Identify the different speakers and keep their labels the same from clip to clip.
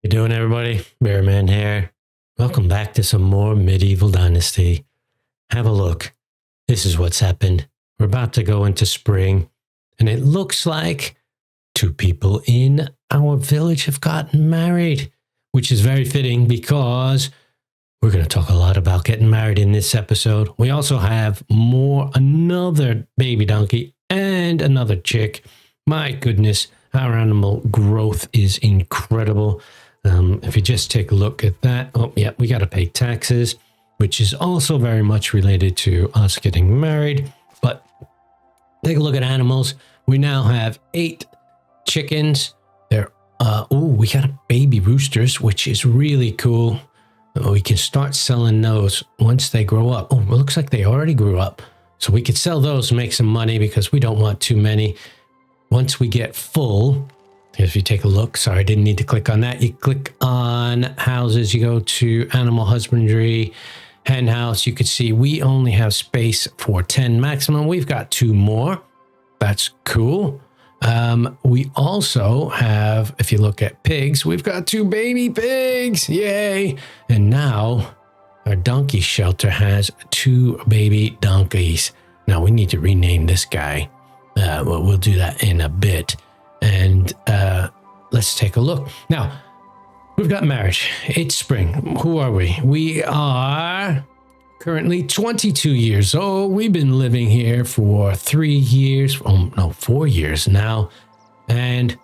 Speaker 1: You doing, everybody? Beerman here. Welcome back to some more Medieval Dynasty. Have a look. This is what's happened. We're about to go into spring, and it looks like two people in our village have gotten married, which is very fitting because we're going to talk a lot about getting married in this episode. We also have another baby donkey and another chick. My goodness, our animal growth is incredible. If you just take a look at that, we got to pay taxes, which is also very much related to us getting married. But take a look at animals. We now have 8 chickens. We got baby roosters, which is really cool. We can start selling those once they grow up. Oh, it looks like they already grew up. So we could sell those and make some money because we don't want too many. Once we get full, if you take a look, sorry, I didn't need to click on that. You click on houses, you go to animal husbandry, hen house. You could see we only have space for 10 maximum. We've got 2 more. That's cool. We also have, if you look at pigs, we've got 2 baby pigs. Yay. And now our donkey shelter has 2 baby donkeys. Now we need to rename this guy. We'll do that in a bit. And let's take a look. Now, we've got marriage. It's spring. Who are we? We are currently 22 years old. We've been living here for 4 years now. And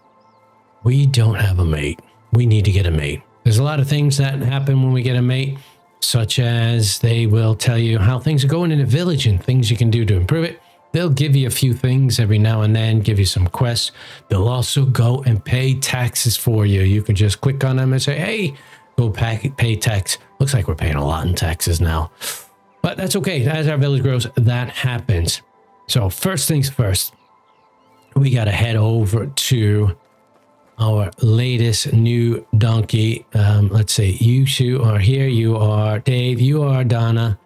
Speaker 1: we don't have a mate. We need to get a mate. There's a lot of things that happen when we get a mate, such as they will tell you how things are going in a village and things you can do to improve it. They'll give you a few things every now and then, give you some quests. They'll also go and pay taxes for you. You can just click on them and say, hey, go pay tax. Looks like we're paying a lot in taxes now. But that's okay. As our village grows, that happens. So first things first, we got to head over to our latest new donkey. Let's see. You two are here. You are Dave. You are Donna.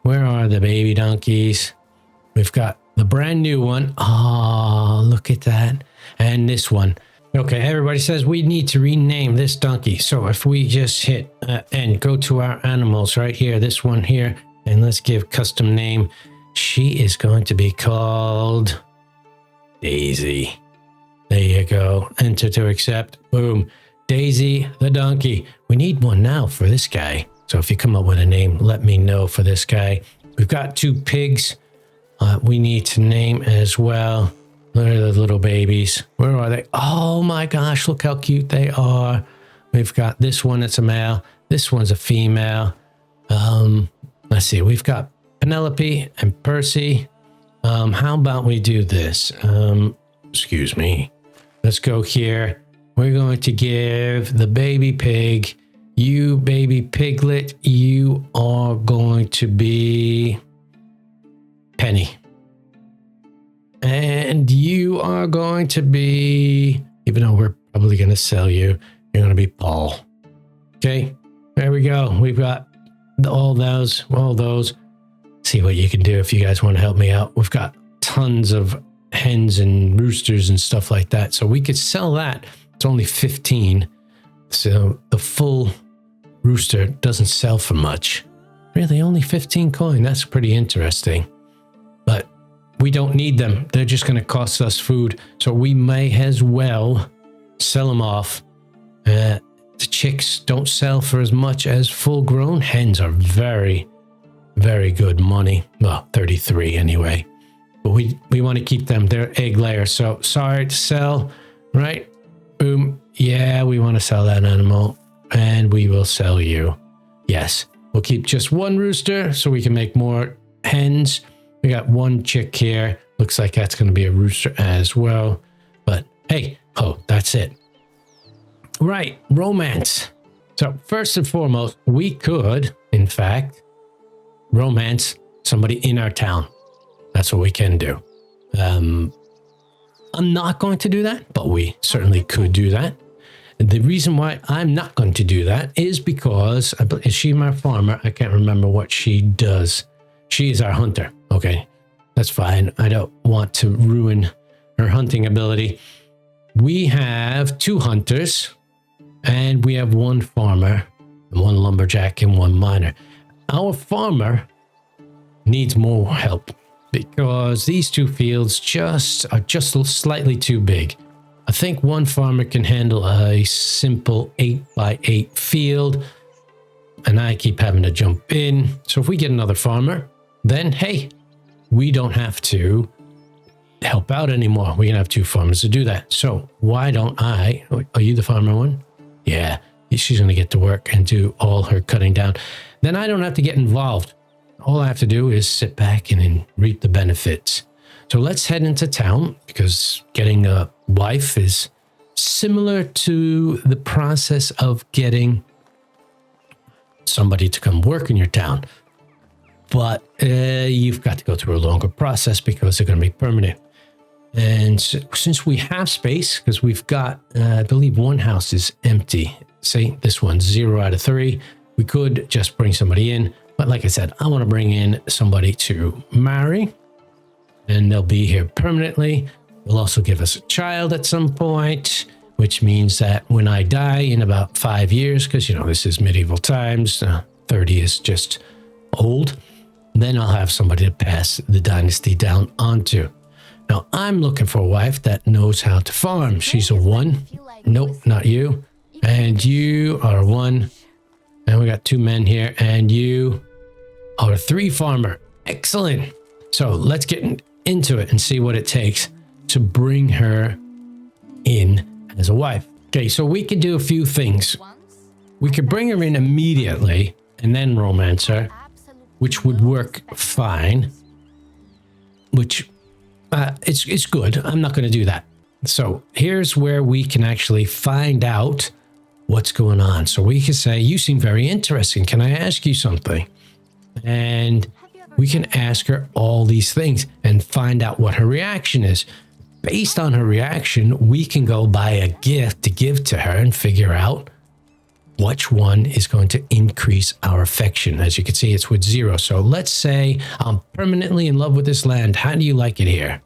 Speaker 1: Where are the baby donkeys? We've got the brand new one. Oh, look at that. And this one. Okay, everybody says we need to rename this donkey. So if we just hit and go to our animals right here, this one here, and let's give custom name. She is going to be called Daisy. There you go. Enter to accept. Boom. Daisy the donkey. We need one now for this guy. So if you come up with a name, let me know for this guy. We've got 2 pigs. We need to name as well. Look at the little babies. Where are they? Oh my gosh, look how cute they are. We've got this one that's a male. This one's a female. Let's see. We've got Penelope and Percy. How about we do this? Excuse me. Let's go here. We're going to give the baby pig, you baby piglet, you are going to be Penny. And you are going to be, even though we're probably going to sell you, you're going to be Paul. Okay, there we go. We've got all those. See what you can do if you guys want to help me out. We've got tons of hens and roosters and stuff like that. So we could sell that. It's only 15. So the full rooster doesn't sell for much. Really, only 15 coin. That's pretty interesting. But we don't need them. They're just going to cost us food. So we may as well sell them off. The chicks don't sell for as much as full-grown. Hens are very, very good money. Well, 33 anyway. But we want to keep them. They're egg layers. So sorry to sell, right? Boom. Yeah, we want to sell that animal. And we will sell you. Yes. We'll keep just 1 rooster so we can make more hens. We got 1 chick here. Looks like that's going to be a rooster as well. But hey, that's it. Right, romance. So first and foremost, we could, in fact, romance somebody in our town. That's what we can do. I'm not going to do that, but we certainly could do that. The reason why I'm not going to do that is because, is she my farmer? I can't remember what she does. She is our hunter. Okay, that's fine. I don't want to ruin her hunting ability. We have 2 hunters. And we have one farmer, one lumberjack, and one miner. Our farmer needs more help because these two fields are just slightly too big. I think one farmer can handle a simple 8x8 field, and I keep having to jump in. So if we get another farmer, then hey, we don't have to help out anymore. We can have two farmers to do that. So why don't I? Are you the farmer one? Yeah, she's going to get to work and do all her cutting down. Then I don't have to get involved. All I have to do is sit back and reap the benefits. So let's head into town, because getting a wife is similar to the process of getting somebody to come work in your town. But you've got to go through a longer process because they're going to be permanent. And since we have space, because we've got, I believe one house is empty. See, this one's 0 out of 3. We could just bring somebody in. But like I said, I want to bring in somebody to marry. And they'll be here permanently. They'll also give us a child at some point, which means that when I die in about 5 years, because, you know, this is medieval times, 30 is just old, then I'll have somebody to pass the dynasty down onto. Now, I'm looking for a wife that knows how to farm. She's a 1. Nope, not you. And you are a 1. And we got 2 men here. And you are a 3 farmer. Excellent. So let's get into it and see what it takes to bring her in as a wife. Okay, so we could do a few things. We could bring her in immediately and then romance her, which would work fine. Which... it's good. I'm not going to do that. So here's where we can actually find out what's going on. So we can say, you seem very interesting. Can I ask you something? And we can ask her all these things and find out what her reaction is. Based on her reaction, we can go buy a gift to give to her and figure out which one is going to increase our affection. As you can see, it's with 0. So let's say I'm permanently in love with this land. How do you like it here?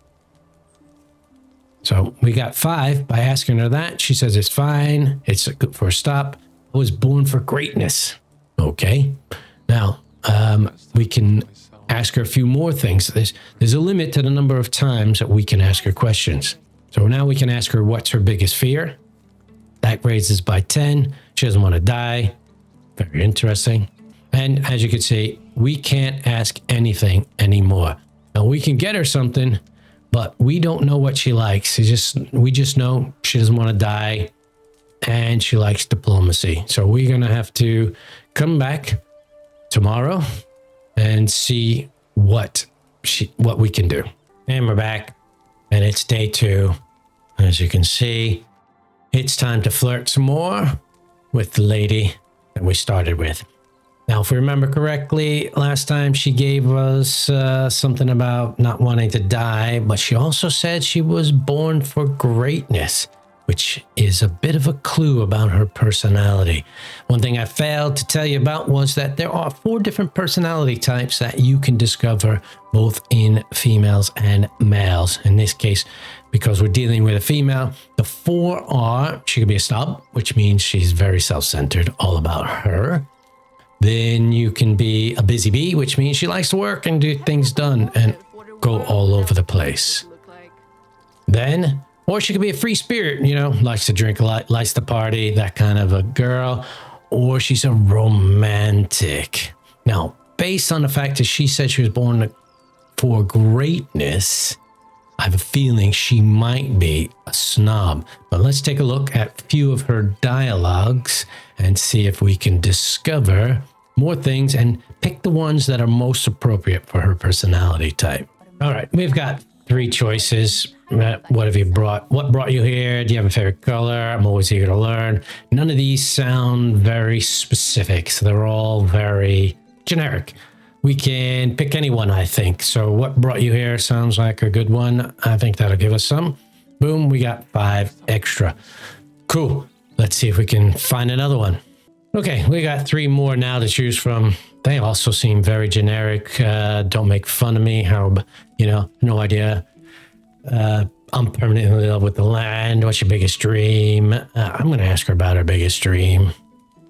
Speaker 1: So we got 5 by asking her that. She says it's fine. It's good for a stop. I was born for greatness. Okay. Now, we can ask her a few more things. There's a limit to the number of times that we can ask her questions. So now we can ask her what's her biggest fear. That raises by 10. She doesn't want to die. Very interesting. And as you can see, we can't ask anything anymore. Now we can get her something, but we don't know what she likes. We just know she doesn't want to die and she likes diplomacy. So we're going to have to come back tomorrow and see what we can do. And we're back, and it's day 2. As you can see, it's time to flirt some more with the lady that we started with. Now, if we remember correctly, last time she gave us something about not wanting to die, but she also said she was born for greatness, which is a bit of a clue about her personality. One thing I failed to tell you about was that there are 4 different personality types that you can discover both in females and males. In this case, because we're dealing with a female, the 4 are, she could be a snob, which means she's very self-centered, all about her. Then you can be a busy bee, which means she likes to work and do things done and go all over the place. Then, or she could be a free spirit, you know, likes to drink a lot, likes to party, that kind of a girl. Or she's a romantic. Now, based on the fact that she said she was born for greatness, I have a feeling she might be a snob. But let's take a look at a few of her dialogues and see if we can discover more things and pick the ones that are most appropriate for her personality type. All right, we've got 3 choices. What have you brought? What brought you here? Do you have a favorite color? I'm always eager to learn. None of these sound very specific, so they're all very generic. We can pick any one, I think. So what brought you here sounds like a good one. I think that'll give us some. Boom, we got 5 extra. Cool. Let's see if we can find another one. Okay, we got 3 more now to choose from. They also seem very generic. Don't make fun of me. How, you know, no idea. I'm permanently in love with the land. What's your biggest dream? I'm going to ask her about her biggest dream.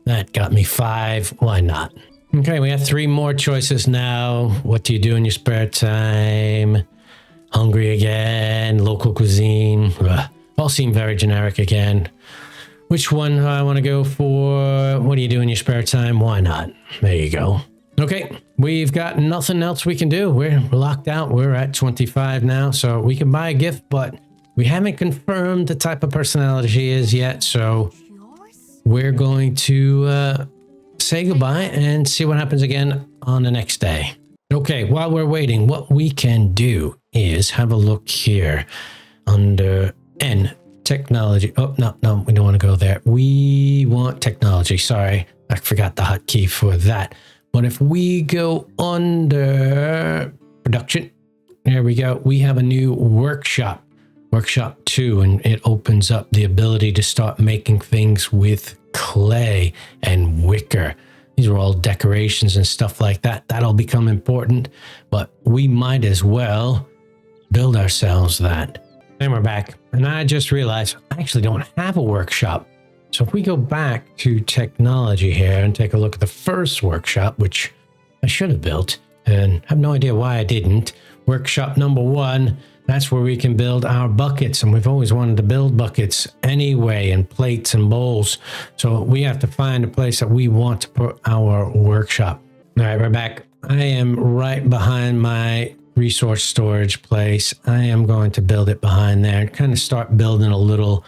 Speaker 1: That got me 5. Why not? Okay, we have 3 more choices now. What do you do in your spare time? Hungry again? Local cuisine? Ugh. All seem very generic again. Which one do I want to go for? What do you do in your spare time? Why not? There you go. Okay, we've got nothing else we can do. We're locked out. We're at 25 now, so we can buy a gift, but we haven't confirmed the type of personality she is yet, so we're going to say goodbye and see what happens again on the next day. Okay, while we're waiting, what we can do is have a look here under N, technology. Oh, no, we don't want to go there. We want technology. Sorry, I forgot the hotkey for that. But if we go under production, there we go. We have a new workshop, workshop 2, and it opens up the ability to start making things with clay and wicker. These are all decorations and stuff like that. That'll become important, but we might as well build ourselves that. And we're back. And I just realized I actually don't have a workshop. So if we go back to technology here and take a look at the first workshop, which I should have built and have no idea why I didn't. Workshop number 1, that's where we can build our buckets. And we've always wanted to build buckets anyway, and plates and bowls. So we have to find a place that we want to put our workshop. All right, we're back. I am right behind my resource storage place. I am going to build it behind there and kind of start building a little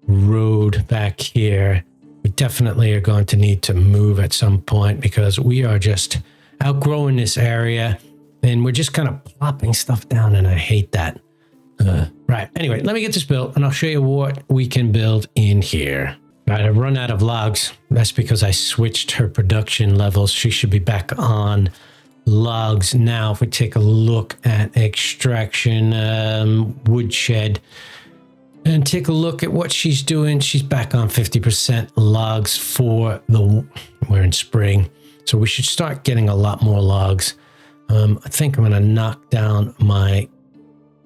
Speaker 1: road back here. We definitely are going to need to move at some point because we are just outgrowing this area and we're just kind of plopping stuff down, and I hate that. Right, anyway, let me get this built and I'll show you what we can build in here. Right, I've run out of logs. That's because I switched her production levels. She should be back on logs now. If we take a look at extraction, woodshed, and take a look at what she's doing. She's back on 50% logs for we're in spring. So we should start getting a lot more logs. I think I'm going to knock down my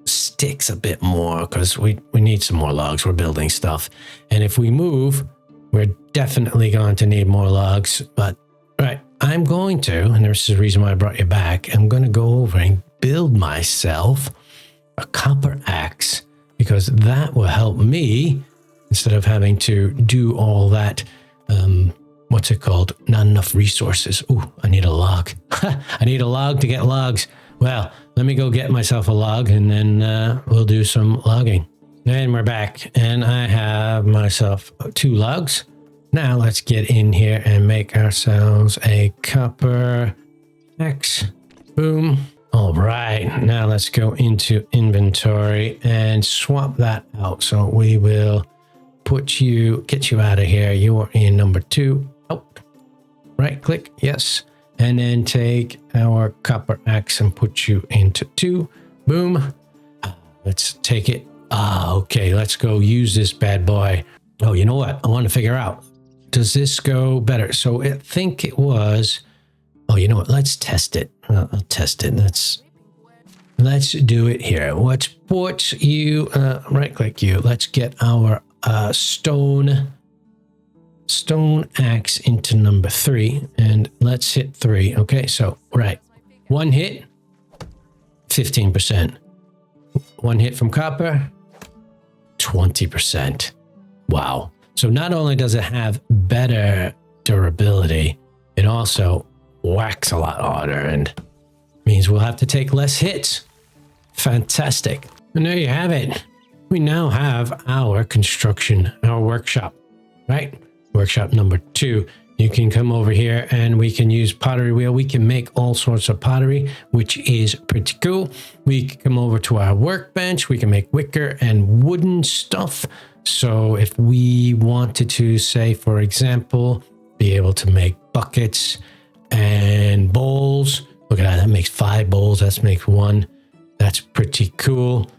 Speaker 1: sticks a bit more because we need some more logs. We're building stuff. And if we move, we're definitely going to need more logs. But right, I'm going to, and this is the reason why I brought you back, I'm going to go over and build myself a copper axe, because that will help me instead of having to do all that, what's it called? Not enough resources. Ooh, I need a log. I need a log to get logs. Well, let me go get myself a log and then we'll do some logging. And we're back and I have myself 2 logs. Now let's get in here and make ourselves a copper axe. Boom. All right, now let's go into inventory and swap that out. So we will get you out of here. You are in number 2. Oh, right click, yes. And then take our copper axe and put you into 2. Boom. Let's take it. Okay, let's go use this bad boy. Oh, you know what? I want to figure out, does this go better? So I think it was... Oh, you know what? Let's test it. I'll test it. Let's do it here. Let's put you, right click you. Let's get our stone axe into number 3 and let's hit 3. Okay, so right. 1 hit, 15%. 1 hit from copper, 20%. Wow. So not only does it have better durability, it also whacks a lot harder and means we'll have to take less hits. Fantastic. And there you have it. We now have our construction, our workshop, right? Workshop number 2. You can come over here and we can use pottery wheel. We can make all sorts of pottery, which is pretty cool. We can come over to our workbench. We can make wicker and wooden stuff. So if we wanted to, say, for example, be able to make buckets and bowls. Look at that. That makes 5 bowls. That makes 1. That's pretty cool.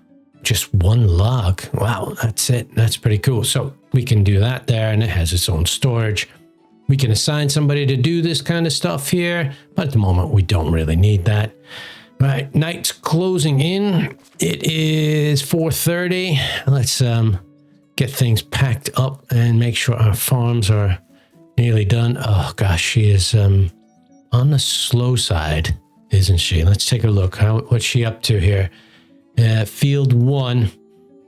Speaker 1: Just 1 log. Wow, that's it. That's pretty cool. So we can do that there, and it has its own storage. We can assign somebody to do this kind of stuff here, but at the moment we don't really need that. Right, night's closing in. It is 4:30. Let's get things packed up and make sure our farms are nearly done. Oh gosh, she is on the slow side, isn't she? Let's take a look. What's she up to here? Field 1,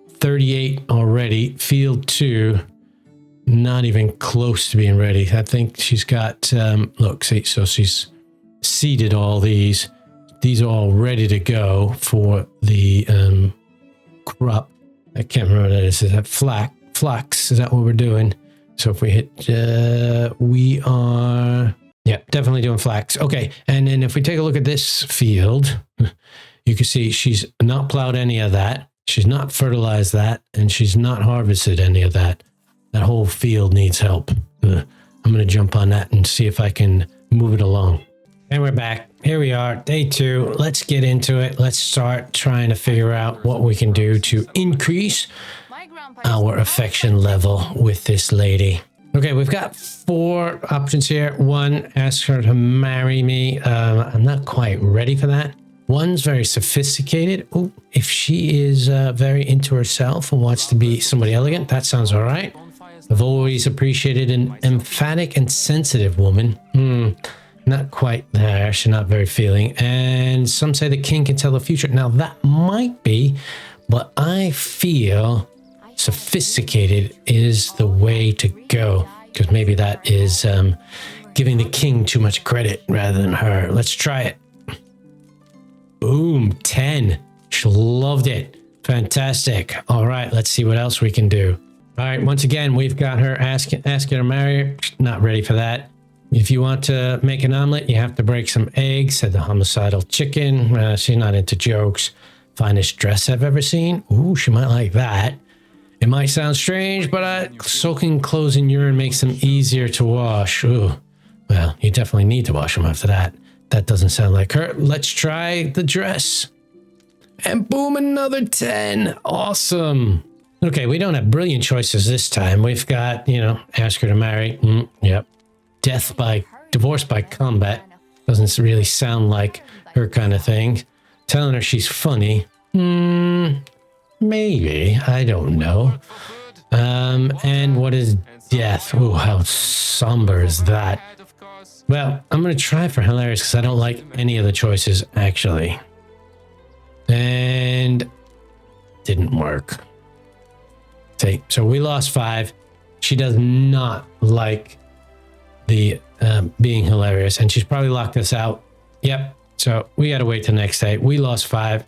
Speaker 1: 38 already. Field 2, not even close to being ready. I think she's got, look, see, so she's seeded all these. These are all ready to go for the crop. I can't remember what that is. Is that flax? Is that what we're doing? So if we hit, we are, yeah, definitely doing flax. Okay, and then if we take a look at this field, you can see she's not plowed any of that. She's not fertilized that, and she's not harvested any of that. That whole field needs help. I'm going to jump on that and see if I can move it along. And we're back. Here we are, day 2. Let's get into it. Let's start trying to figure out what we can do to increase our affection level with this lady. Okay, we've got 4 options here. 1, ask her to marry me. I'm not quite ready for that. 1's very sophisticated. Oh, if she is very into herself and wants to be somebody elegant, that sounds all right. I've always appreciated an emphatic and sensitive woman. Not quite there. She's not very feeling. And some say the king can tell the future. Now, that might be, but I feel sophisticated is the way to go. Because maybe that is giving the king too much credit rather than her. Let's try it. Boom, 10. She loved it. Fantastic. All right, let's see what else we can do. All right, once again, we've got her asking to marry her. Not ready for that. If you want to make an omelet, you have to break some eggs, said the homicidal chicken. She's not into jokes. Finest dress I've ever seen. Ooh, she might like that. It might sound strange, but soaking clothes in urine makes them easier to wash. Ooh, well, you definitely need to wash them after that. That doesn't sound like her. Let's try the dress. And boom, another 10. Awesome. Okay, we don't have brilliant choices this time. We've got, ask her to marry. Yep. Divorce by combat. Doesn't really sound like her kind of thing. Telling her she's funny. Maybe. I don't know. And what is death? Oh, how somber is that? Well, I'm going to try for hilarious because I don't like any of the choices, actually. And didn't work. See, so we lost 5. She does not like the being hilarious, and she's probably locked us out. Yep. So we got to wait till next day. We lost 5.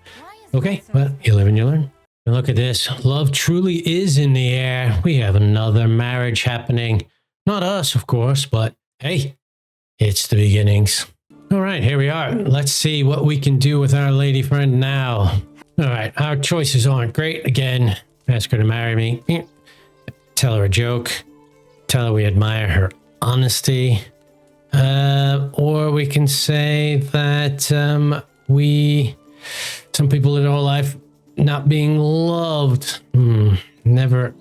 Speaker 1: Okay. Well, you live and you learn. And look at this. Love truly is in the air. We have another marriage happening. Not us, of course, but hey, it's the beginnings. All right, here we are. Let's see what we can do with our lady friend now. All right, our choices aren't great. Again, ask her to marry me. Tell her a joke. Tell her we admire her honesty. Or we can say that some people in our life not being loved. Never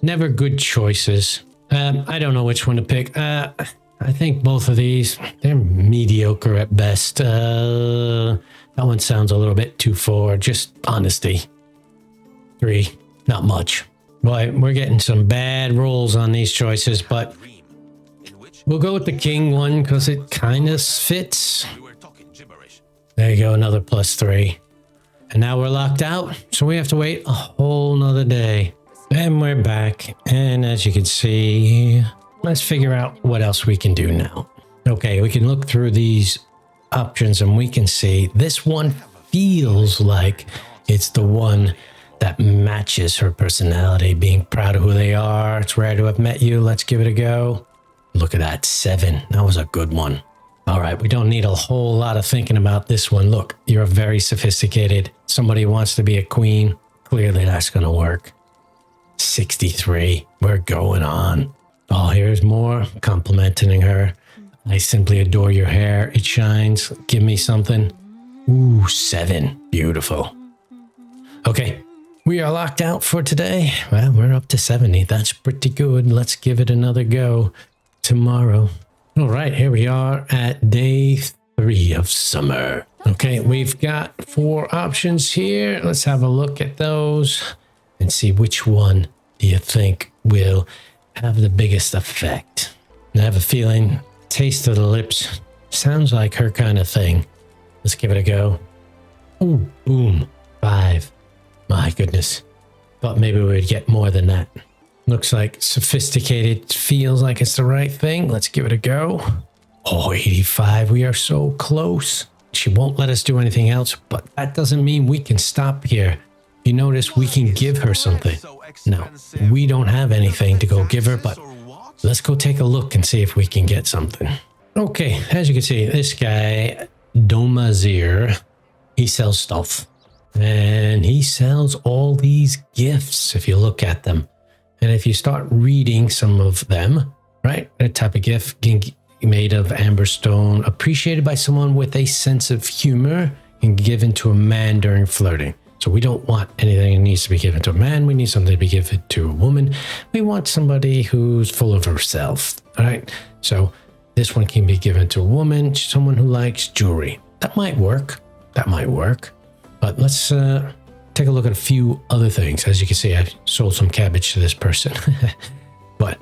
Speaker 1: good choices. I don't know which one to pick. I think both of these, they're mediocre at best. That one sounds a little bit too forward. Just honesty. 3, not much. Boy, we're getting some bad rolls on these choices, but we'll go with the king one because it kind of fits. There you go, another +3. And now we're locked out, so we have to wait a whole nother day. And we're back, and as you can see, let's figure out what else we can do now. Okay, we can look through these options and we can see this one feels like it's the one that matches her personality, being proud of who they are. It's rare to have met you. Let's give it a go. Look at that, 7. That was a good one. All right, we don't need a whole lot of thinking about this one. Look, you're very sophisticated. Somebody who wants to be a queen. Clearly that's going to work. 63. We're going on. Oh, here's more complimenting her. I simply adore your hair. It shines. Give me something. Ooh, 7. Beautiful. Okay, we are locked out for today. Well, we're up to 70. That's pretty good. Let's give it another go tomorrow. All right, here we are at day 3 of summer. Okay, we've got 4 options here. Let's have a look at those and see which one do you think will have the biggest effect. I have a feeling taste of the lips sounds like her kind of thing. Let's give it a go. Ooh, boom, 5. My goodness. Thought maybe we would get more than that. Looks like sophisticated feels like it's the right thing. Let's give it a go. Oh, 85. We are so close. She won't let us do anything else, but that doesn't mean we can stop here. You notice we can give her something. Now, we don't have anything to go give her, but let's go take a look and see if we can get something. Okay, as you can see, this guy, Domazir, he sells stuff. And he sells all these gifts if you look at them. And if you start reading some of them, right? A type of gift made of amber stone, appreciated by someone with a sense of humor and given to a man during flirting. So we don't want anything that needs to be given to a man. We need something to be given to a woman. We want somebody who's full of herself, all right? So this one can be given to a woman, someone who likes jewelry. That might work. That might work. But let's take a look at a few other things. As you can see, I sold some cabbage to this person. But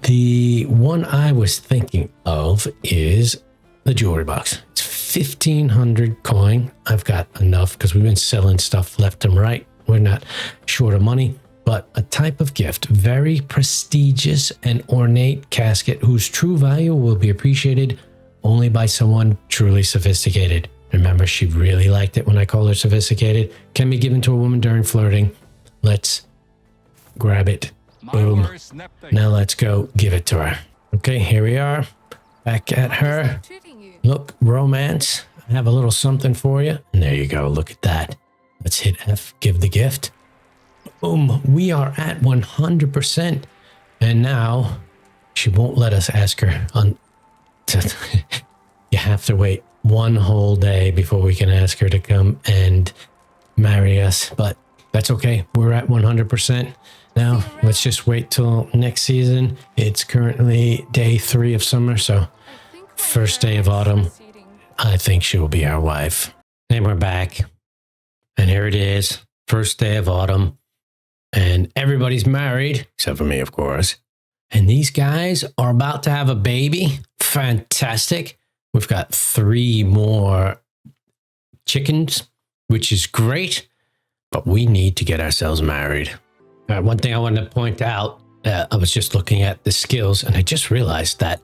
Speaker 1: the one I was thinking of is the jewelry box. It's 1,500 coin. I've got enough because we've been selling stuff left and right. We're not short of money. But a type of gift, very prestigious and ornate casket whose true value will be appreciated only by someone truly sophisticated. Remember, she really liked it when I called her sophisticated. Can be given to a woman during flirting. Let's grab it. Boom. Now let's go give it to her. Okay, here we are. Back at her. Look, romance. I have a little something for you. And there you go. Look at that. Let's hit F. Give the gift. Boom. We are at 100%. And now she won't let us ask her on. You have to wait 1 whole day before we can ask her to come and marry us, but that's okay. We're at 100%. Now, let's just wait till next season. It's currently day 3 of summer, so first day of autumn, I think she will be our wife. And we're back. And here it is, first day of autumn, and everybody's married, except for me, of course. And these guys are about to have a baby. Fantastic. We've got 3 more chickens, which is great, but we need to get ourselves married. One thing I wanted to point out, I was just looking at the skills and I just realized that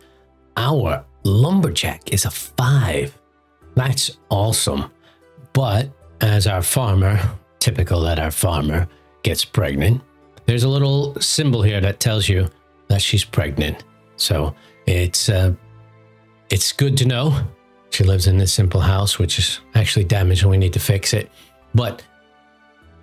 Speaker 1: our lumberjack is a 5. That's awesome. But as our farmer, typical that our farmer gets pregnant, there's a little symbol here that tells you that she's pregnant. So it's good to know. She lives in this simple house, which is actually damaged and we need to fix it. But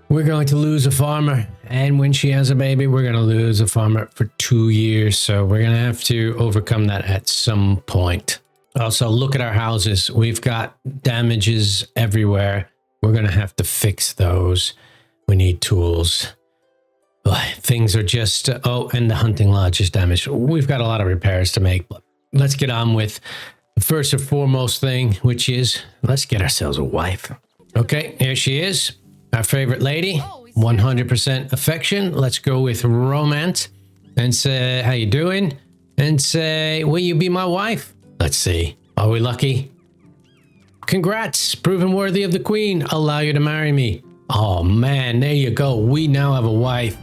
Speaker 1: we're going to lose a farmer. And when she has a baby, we're going to lose a farmer for 2 years. So we're going to have to overcome that at some point. Also, look at our houses. We've got damages everywhere. We're going to have to fix those. We need tools. But things are just... oh, and the hunting lodge is damaged. We've got a lot of repairs to make, but let's get on with the first and foremost thing, which is let's get ourselves a wife. Okay, here she is, our favorite lady, 100% affection. Let's go with romance and say, how you doing? And say, will you be my wife? Let's see. Are we lucky? Congrats, proven worthy of the queen. Allow you to marry me. Oh man, there you go. We now have a wife.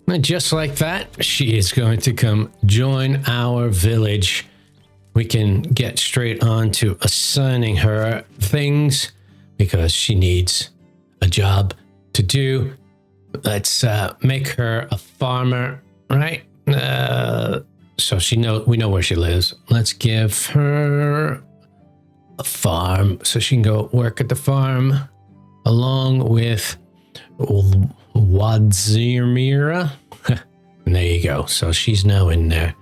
Speaker 1: And just like that, she is going to come join our village. We can get straight on to assigning her things because she needs a job to do. Let's make her a farmer, right? So we know where she lives. Let's give her a farm so she can go work at the farm along with Wadzirmira. And there you go. So she's now in there.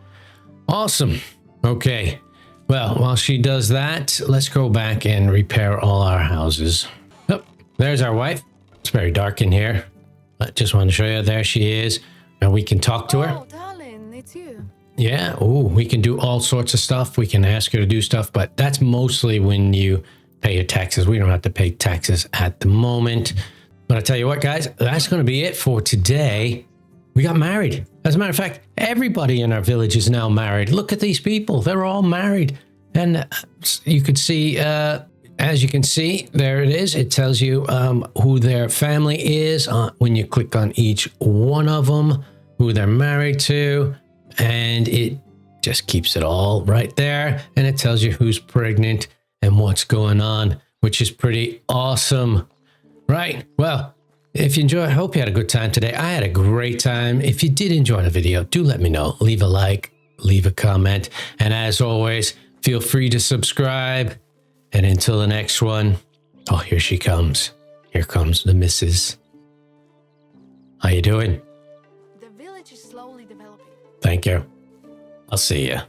Speaker 1: Awesome. Okay. Well, while she does that, let's go back and repair all our houses. Oh, there's our wife. It's very dark in here. I just want to show you. There she is. And we can talk to her.
Speaker 2: Oh, darling, it's you.
Speaker 1: Yeah. Oh, we can do all sorts of stuff. We can ask her to do stuff, but that's mostly when you pay your taxes. We don't have to pay taxes at the moment. But I tell you what, guys, that's going to be it for today. We got married. As a matter of fact, everybody in our village is now married. Look at these people. They're all married. And you could see, as you can see, there it is. It tells you who their family is when you click on each one of them, who they're married to. And it just keeps it all right there. And it tells you who's pregnant and what's going on, which is pretty awesome. Right. Well, if you enjoyed, I hope you had a good time today. I had a great time. If you did enjoy the video, do let me know. Leave a like, leave a comment. And as always, feel free to subscribe. And until the next one, oh, here she comes. Here comes the missus. How you doing?
Speaker 2: The village is slowly developing.
Speaker 1: Thank you. I'll see you.